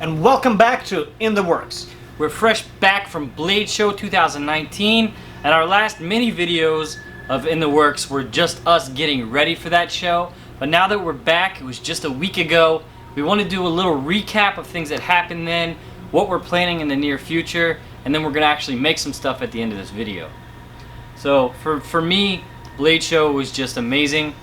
and welcome back to In the Works. We're fresh back from Blade Show 2019, and our last mini videos of In the Works were just us getting ready for that show. But now that we're back, it was just a week ago, we want to do a little recap of things that happened then, what we're planning in the near future, and then we're going to actually make some stuff at the end of this video. So for me, Blade Show was just amazing.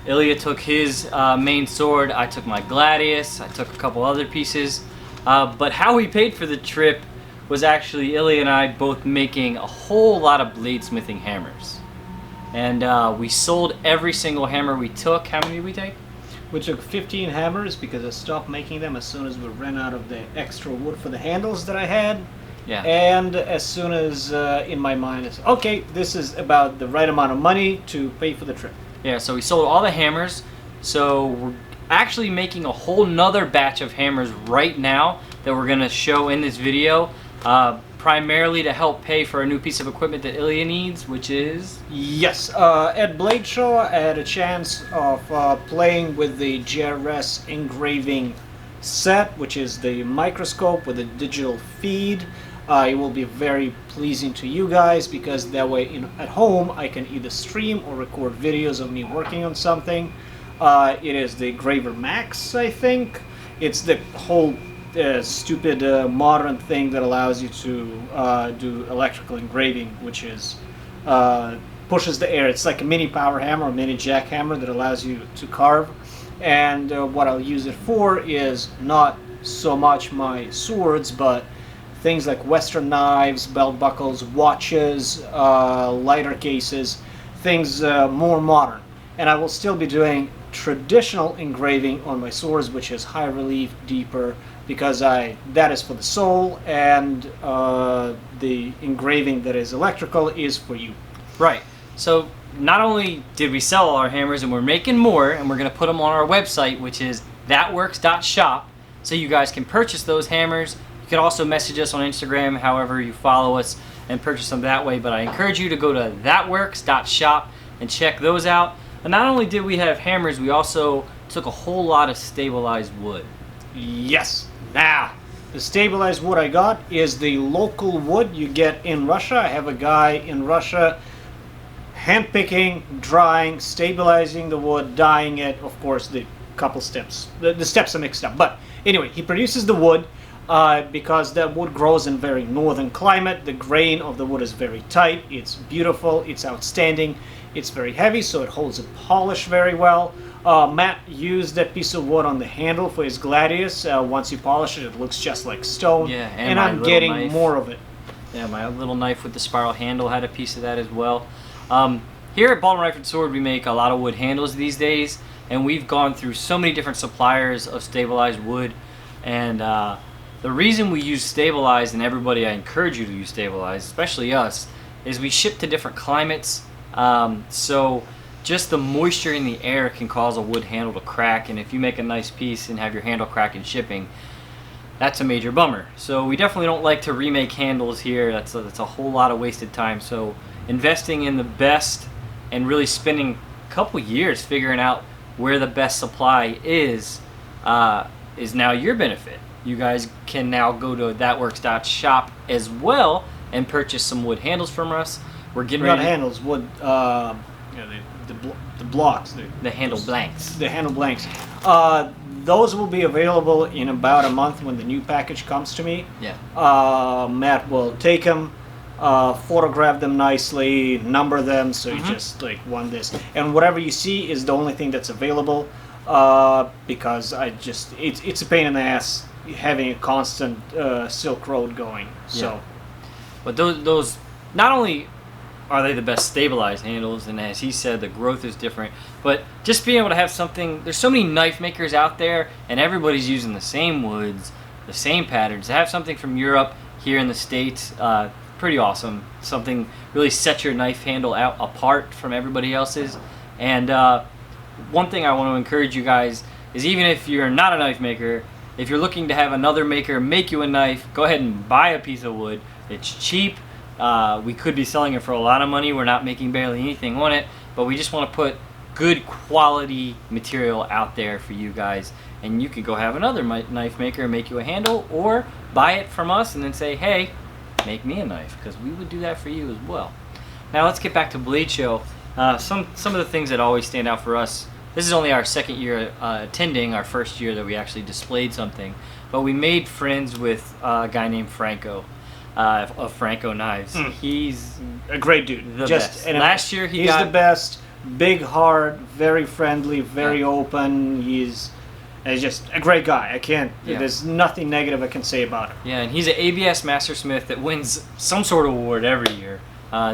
Ilya took his main sword, I took my gladius, I took a couple other pieces. But how we paid for the trip was actually Ilya and I both making a whole lot of bladesmithing hammers. And we sold every single hammer we took. How many did we take? We took 15 hammers because I stopped making them as soon as we ran out of the extra wood for the handles that I had. Yeah. And as soon as in my mind it's okay, this is about the right amount of money to pay for the trip. Yeah, so we sold all the hammers. So we're actually making a whole nother batch of hammers right now that we're going to show in this video, primarily to help pay for a new piece of equipment that Ilya needs, which is... Yes, at Blade Show I had a chance of playing with the GRS engraving set, which is the microscope with a digital feed. It will be very pleasing to you guys because that way at home I can either stream or record videos of me working on something. It is the Graver Max, I think. It's the whole stupid modern thing that allows you to do electrical engraving, which is pushes the air. It's like a mini power hammer or mini jackhammer that allows you to carve. And what I'll use it for is not so much my swords, but things like Western knives, belt buckles, watches, lighter cases, things more modern. And I will still be doing traditional engraving on my swords, which is high relief, deeper, because that is for the soul, and the engraving that is electrical is for you. Right. So not only did we sell all our hammers, and we're making more, and we're going to put them on our website, which is thatworks.shop, so you guys can purchase those hammers. You can also message us on Instagram, however you follow us, and purchase them that way. But I encourage you to go to thatworks.shop and check those out. And not only did we have hammers, we also took a whole lot of stabilized wood. Yes. Now, the stabilized wood I got is the local wood you get in Russia. I have a guy in Russia hand-picking, drying, stabilizing the wood, dyeing it. Of course, the couple steps. The steps are mixed up. But anyway, he produces the wood because that wood grows in very northern climate. The grain of the wood is very tight. It's beautiful. It's outstanding. It's very heavy, so it holds a polish very well. Matt used that piece of wood on the handle for his gladius. Once you polish it, it looks just like stone. Yeah, and I'm getting knife. More of it. Yeah, my little knife with the spiral handle had a piece of that as well. Here at Baldwin Rifle Sword, we make a lot of wood handles these days, and we've gone through so many different suppliers of stabilized wood. And the reason we use stabilized, and everybody, I encourage you to use stabilized, especially us, is we ship to different climates. So just the moisture in the air can cause a wood handle to crack, and if you make a nice piece and have your handle crack in shipping, that's a major bummer. So we definitely don't like to remake handles here. That's a whole lot of wasted time. So investing in the best and really spending a couple years figuring out where the best supply is now your benefit. You guys can now go to thatworks.shop as well and purchase some wood handles from us. We're getting Not ready. handles, wood. The blocks. The handle blanks. The handle blanks. Those will be available in about a month when the new package comes to me. Yeah. Matt will take them, photograph them nicely, number them, so you just like want this. And whatever you see is the only thing that's available, because it's a pain in the ass having a constant Silk Road going. So. Yeah. But those not only are they the best stabilized handles, and as he said, the growth is different, but just being able to have something, there's so many knife makers out there, and everybody's using the same woods, the same patterns. To have something from Europe here in the States, pretty awesome. Something really sets your knife handle out apart from everybody else's. And one thing I want to encourage you guys is, even if you're not a knife maker, if you're looking to have another maker make you a knife, go ahead and buy a piece of wood. It's cheap. We could be selling it for a lot of money. We're not making barely anything on it, but we just want to put good quality material out there for you guys, and you can go have another knife maker make you a handle, or buy it from us and then say, hey, make me a knife, because we would do that for you as well. Now let's get back to Blade Show. Some of the things that always stand out for us. This is only our second year attending, our first year that we actually displayed something, but we made friends with a guy named Franco of Franco Knives. He's a great dude. The best. Last year he's the best. Big heart, very friendly, very open. He's just a great guy. I can't. There's nothing negative I can say about him. Yeah, and he's an ABS Mastersmith that wins some sort of award every year.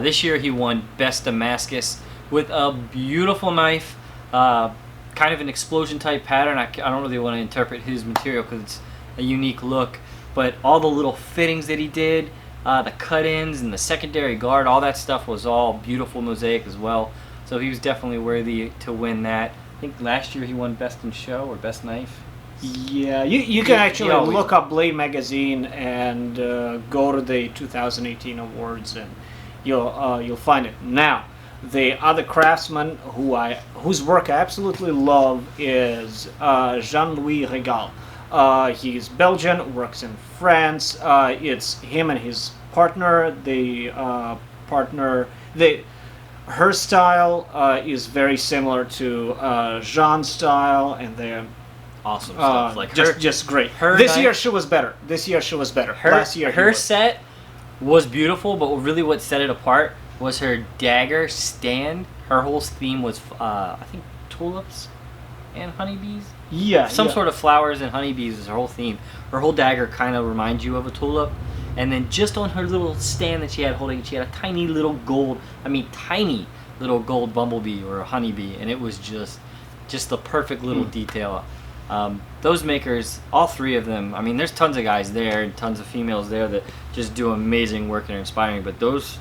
This year he won Best Damascus with a beautiful knife, kind of an explosion type pattern. I don't really want to interpret his material because it's a unique look, but all the little fittings that he did, the cut-ins and the secondary guard, all that stuff was all beautiful mosaic as well. So he was definitely worthy to win that. I think last year he won Best in Show or Best Knife. Yeah, you can actually look up Blade Magazine and go to the 2018 awards, and you'll find it. Now, the other craftsman whose work I absolutely love is Jean-Louis Regal. He's Belgian, works in France. It's him and his partner. Her style is very similar to Jean's style, and they're awesome stuff. Like just great. This year she was better. Last year her set was beautiful, but really what set it apart was her dagger stand. Her whole theme was I think tulips and honeybees. Yeah, some sort of flowers and honeybees is her whole theme. Her whole dagger kind of reminds you of a tulip. And then just on her little stand that she had holding, she had a tiny little gold bumblebee or a honeybee, and it was just the perfect little detail. Those makers, all three of them, I mean, there's tons of guys there and tons of females there that just do amazing work and are inspiring, but those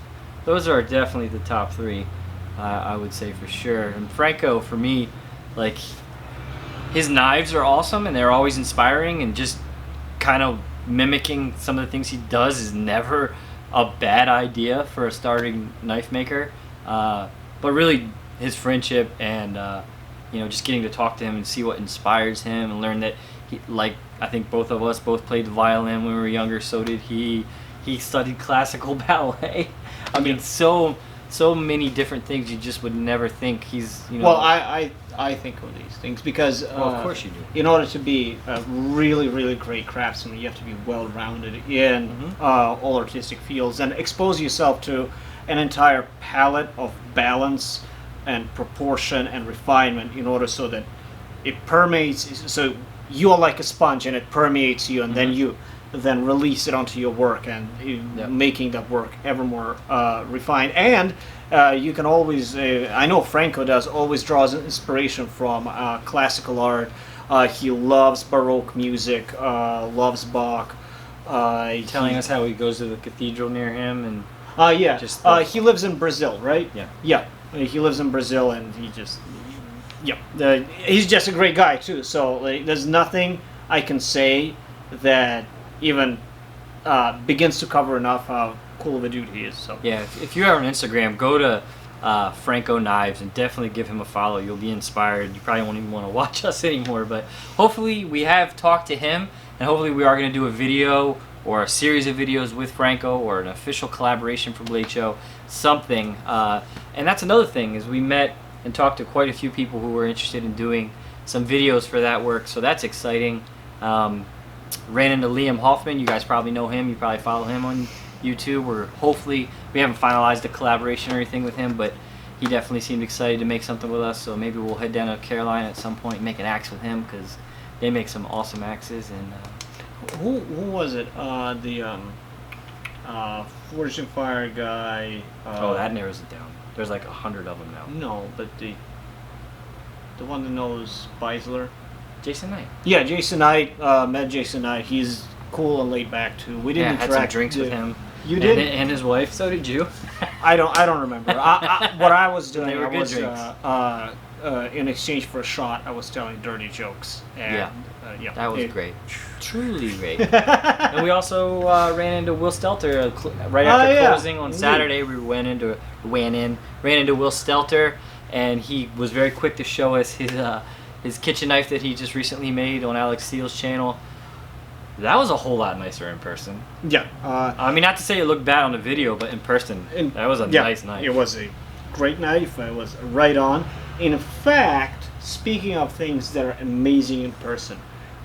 are definitely the top three, I would say for sure. And Franco, for me, like, his knives are awesome and they're always inspiring, and just kind of mimicking some of the things he does is never a bad idea for a starting knife maker. But really, his friendship and just getting to talk to him and see what inspires him, and learn that he, like, I think both of us both played the violin when we were younger. So did he. He studied classical ballet. I mean, so many different things you just would never think he's. Well, I think of these things because of course you do. In order to be a really, really great craftsman, you have to be well-rounded in all artistic fields and expose yourself to an entire palette of balance and proportion and refinement in order so that it permeates. So you are like a sponge and it permeates you, and then you release it onto your work, and making that work ever more refined. And you can always, I know Franco always draws inspiration from classical art. He loves Baroque music, loves Bach. Telling us how he goes to the cathedral near him, and he lives in Brazil, right? Yeah. He lives in Brazil, and he's just a great guy too. So there's nothing I can say that even begins to cover enough how cool of a dude he is. So yeah, if you're on Instagram, go to Franco Knives and definitely give him a follow. You'll be inspired. You probably won't even want to watch us anymore, but hopefully we have talked to him, and hopefully we are going to do a video or a series of videos with Franco, or an official collaboration for Blade Show, something. And that's another thing, is we met and talked to quite a few people who were interested in doing some videos for that work, so that's exciting. Ran into Liam Hoffman. You guys probably know him. You probably follow him on YouTube. We haven't finalized a collaboration or anything with him, but he definitely seemed excited to make something with us. So maybe we'll head down to Carolina at some point and make an axe with him, because they make some awesome axes. And who was it? The Forged and Fire guy. that narrows it down. There's like 100 of them now. No, but the one that knows Beisler. Jason Knight. Yeah, Jason Knight. Met Jason Knight. He's cool and laid back too. We didn't interact. Had some drinks with him. You did, and his wife. So did you. I don't remember. What I was doing, They were good drinks. In exchange for a shot, I was telling dirty jokes. And, that was great. Truly great. And we also ran into Will Stelter right after closing on Saturday. We ran into Will Stelter. and he was very quick to show us his kitchen knife that he just recently made on Alekseyev's channel. That was a whole lot nicer in person. Yeah. I mean, not to say it looked bad on the video, but in person, that was a nice knife. It was a great knife. It was right on. In fact, speaking of things that are amazing in person,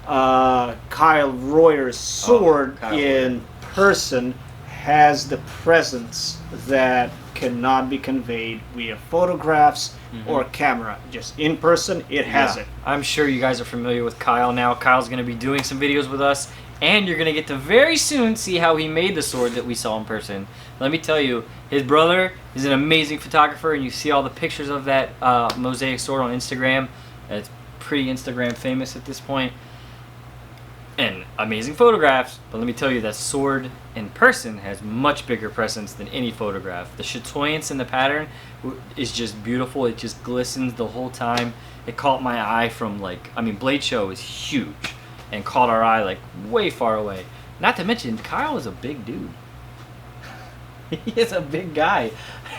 Kyle Royer's sword in person has the presence that cannot be conveyed via photographs or camera. Just in person, it has it. I'm sure you guys are familiar with Kyle now. Kyle's going to be doing some videos with us, and you're going to get to very soon see how he made the sword that we saw in person. Let me tell you, his brother is an amazing photographer, and you see all the pictures of that mosaic sword on Instagram. It's pretty Instagram famous at this point. And amazing photographs, but let me tell you, that sword in person has much bigger presence than any photograph. The chatoyance in the pattern is just beautiful. It just glistens the whole time. It caught my eye from Blade Show is huge and caught our eye way far away. Not to mention, Kyle is a big dude. He is a big guy.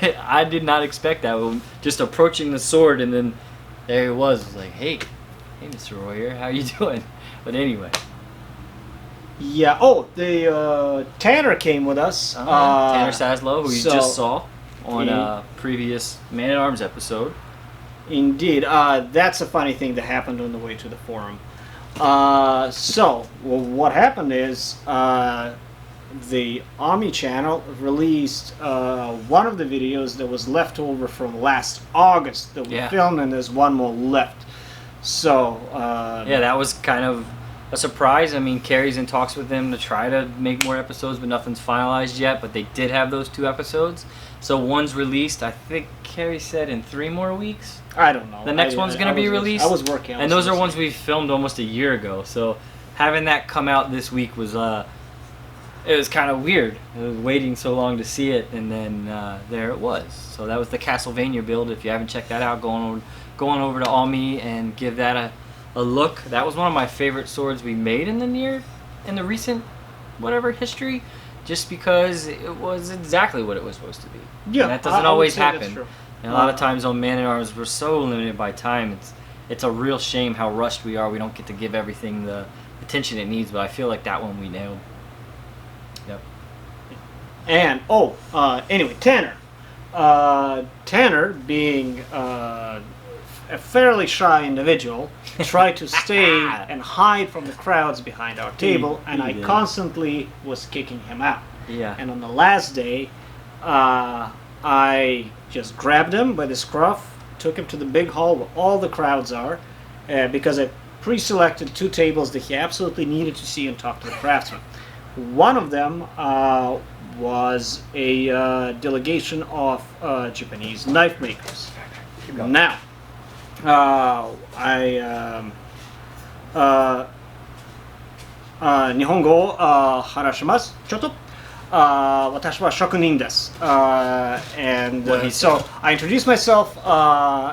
I did not expect that. Just approaching the sword, and then there he was like, hey Mr. Royer, how you doing? But anyway. Yeah. Oh, the Tanner came with us. Tanner Saslow, who you just saw on a previous Man at Arms episode. Indeed. That's a funny thing that happened on the way to the forum. What happened is the Army channel released one of the videos that was left over from last August that we filmed, and there's one more left. So that was kind of a surprise. I mean, Carrie's in talks with them to try to make more episodes, but nothing's finalized yet. But they did have those 2 episodes. So one's released, I think Carrie said, in 3 more weeks. I don't know. The next one's going to be released. I was working on and those are ones we filmed almost a year ago. So having that come out this week was it was kind of weird. I was waiting so long to see it, and then there it was. So that was the Castlevania build. If you haven't checked that out, go on over to Almi and give that a look. That was one of my favorite swords we made in the recent history, just because it was exactly what it was supposed to be. Yeah, and that doesn't always happen. That's true. And a lot of times on Man at Arms, we're so limited by time. It's a real shame how rushed we are. We don't get to give everything the attention it needs, but I feel like that one we nailed. Yep. And anyway, Tanner. Tanner, being a fairly shy individual, tried to stay and hide from the crowds behind our table, and I constantly was kicking him out. Yeah. And on the last day, I just grabbed him by the scruff, took him to the big hall where all the crowds are, because I pre-selected 2 tables that he absolutely needed to see and talk to the craftsmen. One of them was a delegation of Japanese knife makers. Now, 日本語を話します。ちょっと私は職人です。And so I introduced myself,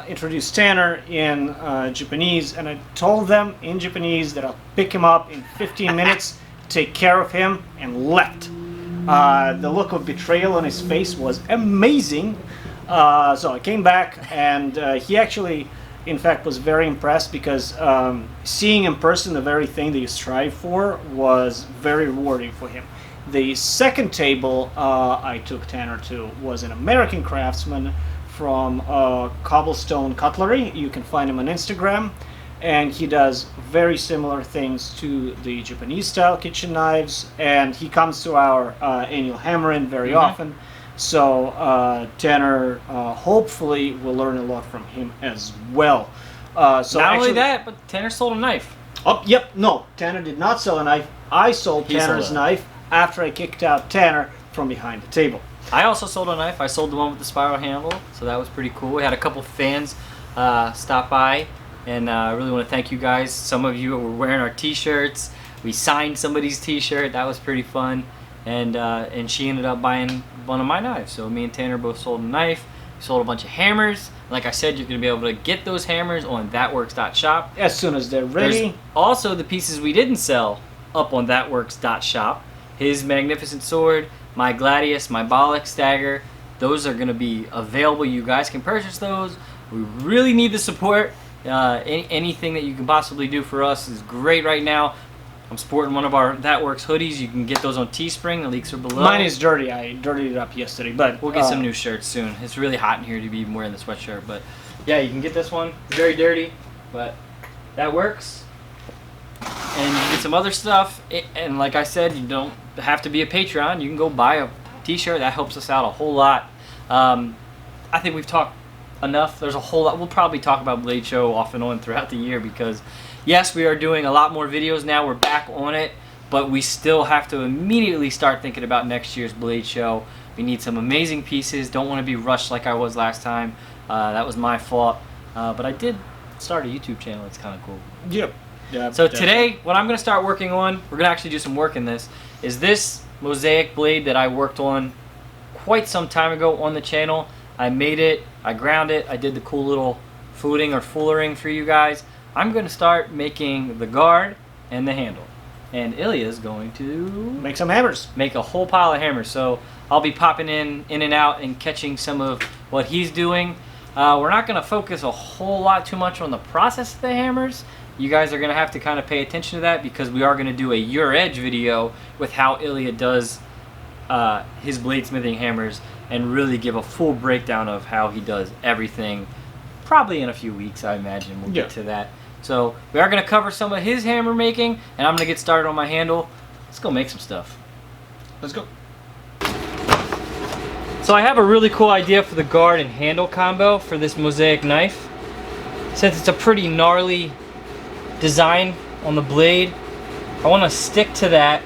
introduced Tanner in Japanese, and I told them in Japanese that I'll pick him up in 15 minutes, take care of him, and left. The look of betrayal on his face was amazing. So I came back, and he actually, in fact, was very impressed, because seeing in person the very thing that you strive for was very rewarding for him. The second table I took Tanner to was an American craftsman from Cobblestone Cutlery. You can find him on Instagram, and he does very similar things to the Japanese style kitchen knives, and he comes to our annual hammer-in very often. So Tanner hopefully will learn a lot from him as well. So not only that, but Tanner sold a knife. Oh, yep. No, Tanner did not sell a knife. I sold Tanner's knife after I kicked out Tanner from behind the table. I also sold a knife. I sold the one with the spiral handle, so that was pretty cool. We had a couple fans stop by, and I really want to thank you guys. Some of you were wearing our t-shirts. We signed somebody's t-shirt. That was pretty fun. And she ended up buying one of my knives. So me and Tanner both sold a knife. We sold a bunch of hammers. Like I said, you're going to be able to get those hammers on thatworks.shop. As soon as they're ready. There's also the pieces we didn't sell up on thatworks.shop. His magnificent sword, my Gladius, my Bollock Stagger. Those are going to be available. You guys can purchase those We really need the support. Anything that you can possibly do for us is great right now. I'm sporting one of our That Works hoodies. You can get those on Teespring. The links are below. Mine is dirty. I dirtied it up yesterday, but we'll get some new shirts soon. It's really hot in here to be wearing the sweatshirt, but yeah, you can get this one. It's very dirty, but That Works. And you can get some other stuff. And like I said, you don't have to be a Patreon. You can go buy a t-shirt. That helps us out a whole lot. I think we've talked enough. There's a whole lot. We'll probably talk about Blade Show off and on throughout the year because yes, we are doing a lot more videos now. We're back on it, but we still have to immediately start thinking about next year's Blade Show. We need some amazing pieces. Don't want to be rushed like I was last time. That was my fault. But I did start a YouTube channel. It's kind of cool. Yep. Yeah, so today, what I'm going to start working on, we're going to actually do some work in this, is this mosaic blade that I worked on quite some time ago on the channel. I made it, I ground it, I did the cool little fluting or fullering for you guys. I'm going to start making the guard and the handle. And Ilya is going to make some hammers. Make a whole pile of hammers. So I'll be popping in and out and catching some of what he's doing. We're not going to focus a whole lot too much on the process of the hammers. You guys are going to have to kind of pay attention to that because we are going to do a Your Edge video with how Ilya does his bladesmithing hammers and really give a full breakdown of how he does everything. Probably in a few weeks, I imagine we'll get to that. So we are going to cover some of his hammer making, and I'm going to get started on my handle. Let's go make some stuff. Let's go. So I have a really cool idea for the guard and handle combo for this mosaic knife. Since it's a pretty gnarly design on the blade, I want to stick to that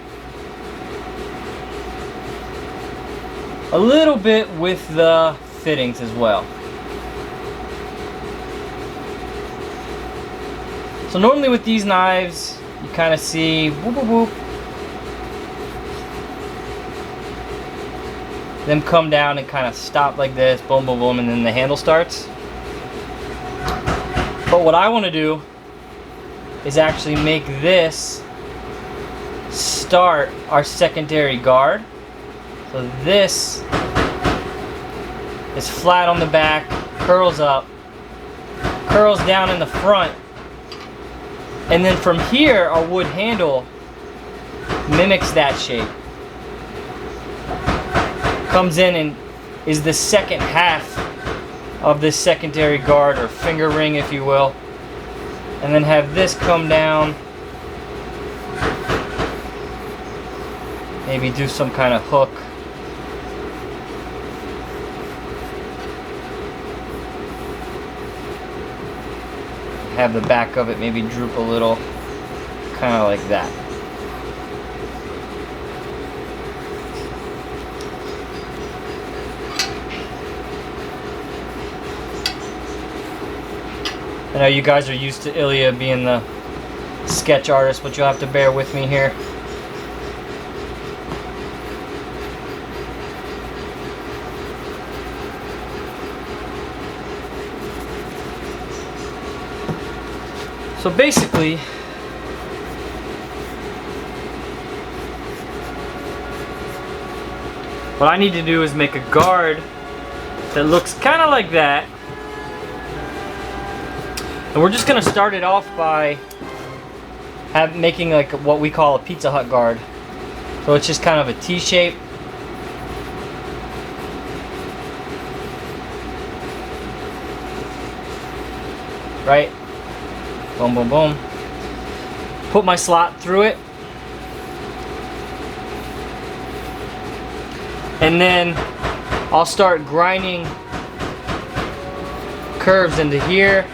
a little bit with the fittings as well. So normally with these knives, you kind of see whoop whoop whoop, them come down and kind of stop like this, boom boom boom, and then the handle starts. But what I want to do is actually make this start our secondary guard. So this is flat on the back, curls up, curls down in the front, and then from here our wood handle mimics that shape. Comes in and is the second half of this secondary guard, or finger ring if you will, and then have this come down, maybe do some kind of hook. Have the back of it maybe droop a little, kind of like that. I know you guys are used to Ilya being the sketch artist, but you'll have to bear with me here. So basically, what I need to do is make a guard that looks kind of like that. And we're just going to start it off by making like what we call a Pizza Hut guard. So it's just kind of a T shape. Right? Boom, boom, boom. Put my slot through it. And then I'll start grinding curves into here.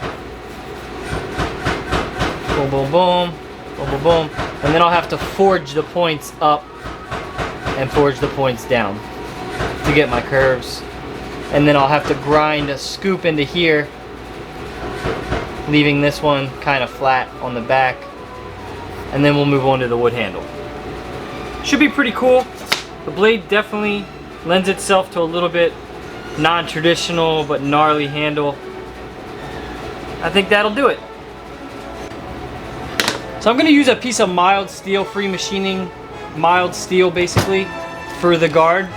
Boom, boom, boom. Boom, boom, boom. And then I'll have to forge the points up and forge the points down to get my curves. And then I'll have to grind a scoop into here, leaving this one kind of flat on the back, and then we'll move on to the wood handle. Should be pretty cool. The blade definitely lends itself to a little bit non-traditional but gnarly handle. I think that'll do it. So I'm going to use a piece of mild steel, free machining mild steel basically, for the guard.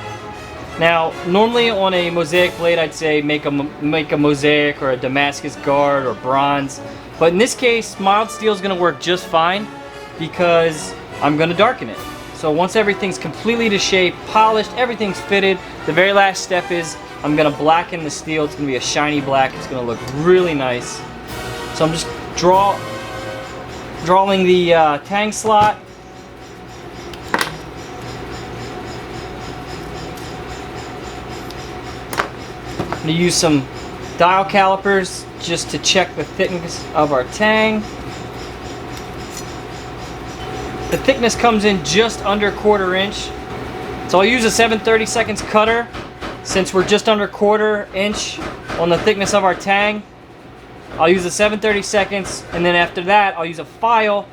Now, normally on a mosaic blade, I'd say make a mosaic or a damascus guard or bronze. But in this case, mild steel is going to work just fine because I'm going to darken it. So once everything's completely to shape, polished, everything's fitted, the very last step is I'm going to blacken the steel. It's going to be a shiny black. It's going to look really nice. So I'm just drawing the Tang Slot. I'm going to use some dial calipers just to check the thickness of our tang. The thickness comes in just under 1/4 inch. So I'll use a 7/32 cutter since we're just under 1/4 inch on the thickness of our tang. I'll use a 7/32 and then after that I'll use a file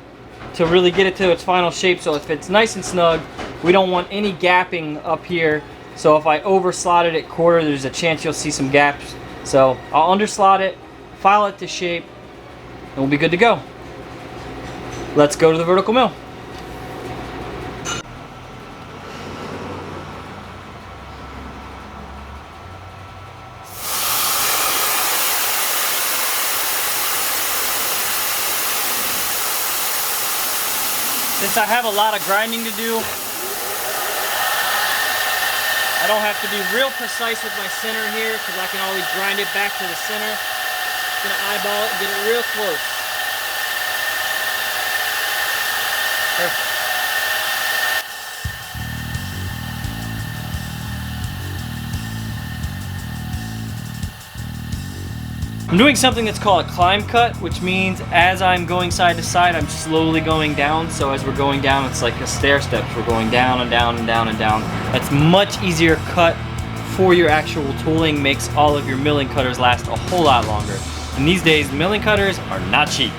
to really get it to its final shape. So if it's nice and snug, we don't want any gapping up here. So if I over slot it at 1/4, there's a chance you'll see some gaps. So I'll underslot it, file it to shape, and we'll be good to go. Let's go to the vertical mill. Since I have a lot of grinding to do, I don't have to be real precise with my center here because I can always grind it back to the center. Just gonna eyeball it and get it real close. Perfect. I'm doing something that's called a climb cut, which means as I'm going side to side, I'm slowly going down. So as we're going down, it's like a stair steps. We're going down and down and down and down. That's much easier cut for your actual tooling, makes all of your milling cutters last a whole lot longer. And these days, milling cutters are not cheap.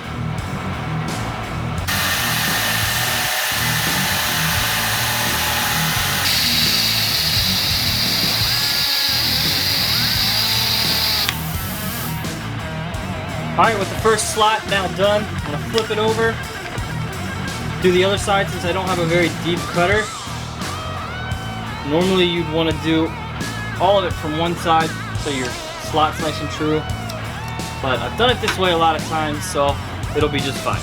Alright, with the first slot now done, I'm going to flip it over, do the other side since I don't have a very deep cutter. Normally you'd want to do all of it from one side so your slot's nice and true. But I've done it this way a lot of times, so it'll be just fine.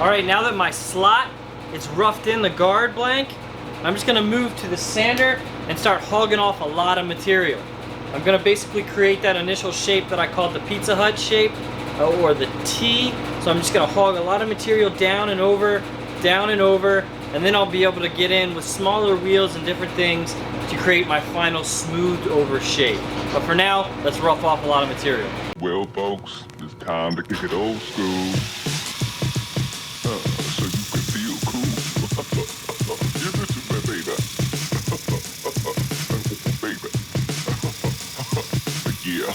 Alright, now that my slot is roughed in the guard blank, I'm just gonna move to the sander and start hogging off a lot of material. I'm gonna basically create that initial shape that I called the Pizza Hut shape, or the T. So I'm just gonna hog a lot of material down and over, and then I'll be able to get in with smaller wheels and different things to create my final smoothed over shape. But for now, let's rough off a lot of material. Well, folks, it's time to kick it old school. So you can feel cool. You listen to me, baby. Baby. Yeah.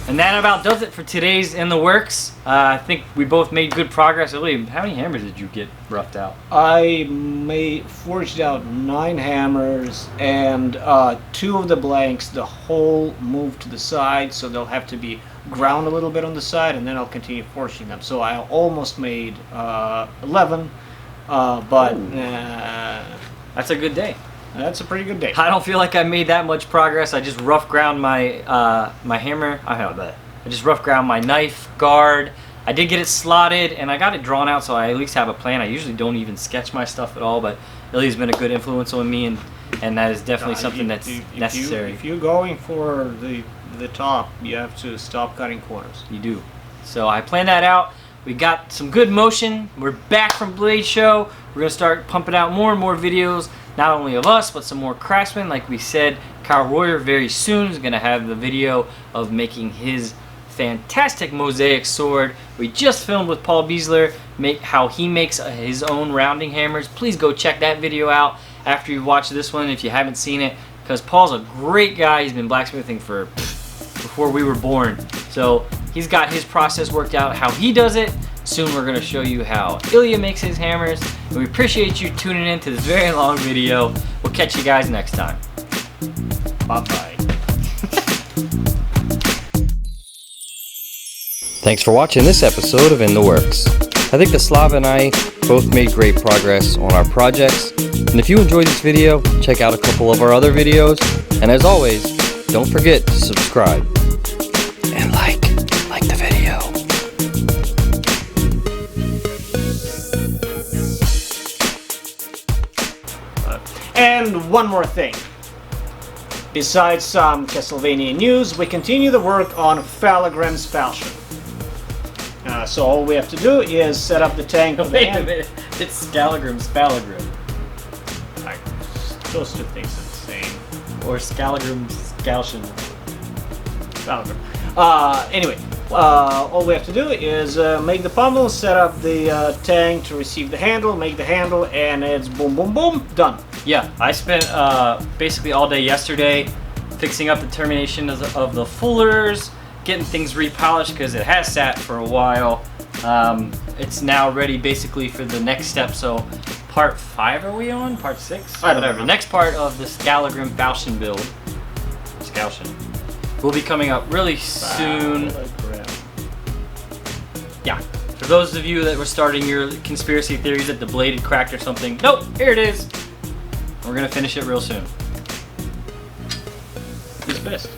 And that about does it for today's In the Works. I think we both made good progress. Ilya, how many hammers did you get roughed out? I forged out 9 hammers, and 2 of the blanks, the hole moved to the side, so they'll have to be ground a little bit on the side, and then I'll continue forging them. So I almost made 11, but That's a good day. that's a pretty good day. I don't feel like I made that much progress. I just rough ground my my hammer. I just rough ground my knife guard. I did get it slotted, and I got it drawn out, so I at least have a plan. I usually don't even sketch my stuff at all, but Ilya's been a good influence on me, and that is definitely something that's necessary. If you're going for the top, you have to stop cutting corners. You do. So I planned that out. We got some good motion. We're back from Blade Show. We're going to start pumping out more and more videos, not only of us, but some more Craftsmen. Like we said, Kyle Royer very soon is going to have the video of making his fantastic mosaic sword. We just filmed with Paul Beasler how he makes his own rounding hammers. Please go check that video out after you watch this one if you haven't seen it, because Paul's a great guy. He's been blacksmithing for before we were born. So he's got his process worked out, how he does it. Soon we're going to show you how Ilya makes his hammers. And we appreciate you tuning in to this very long video. We'll catch you guys next time. Bye-bye. Thanks for watching this episode of In the Works. I think the Slav and I both made great progress on our projects. And if you enjoyed this video, check out a couple of our other videos. And as always, don't forget to subscribe. And like the video. And one more thing. Besides some Castlevania news, we continue the work on Fela Grimm's Falcon. So all we have to do is set up the tank. Wait a minute. It's Scalagrim's Falagrim. Those two things are the same. Or Scalagrim's Scalshin. Anyway, all we have to do is make the pommel, set up the tank to receive the handle, make the handle, and it's boom, boom, boom, done. Yeah, I spent basically all day yesterday fixing up the termination of the fullers, getting things repolished because it has sat for a while. It's now ready basically for the next step. So part 5 are we on? Part 6? I don't Whatever. know. Next part of the Scalagrim Falcon build. Scalshin. Will be coming up really soon. Yeah. For those of you that were starting your conspiracy theories that the blade had cracked or something, nope, here it is. We're gonna finish it real soon. Who's best?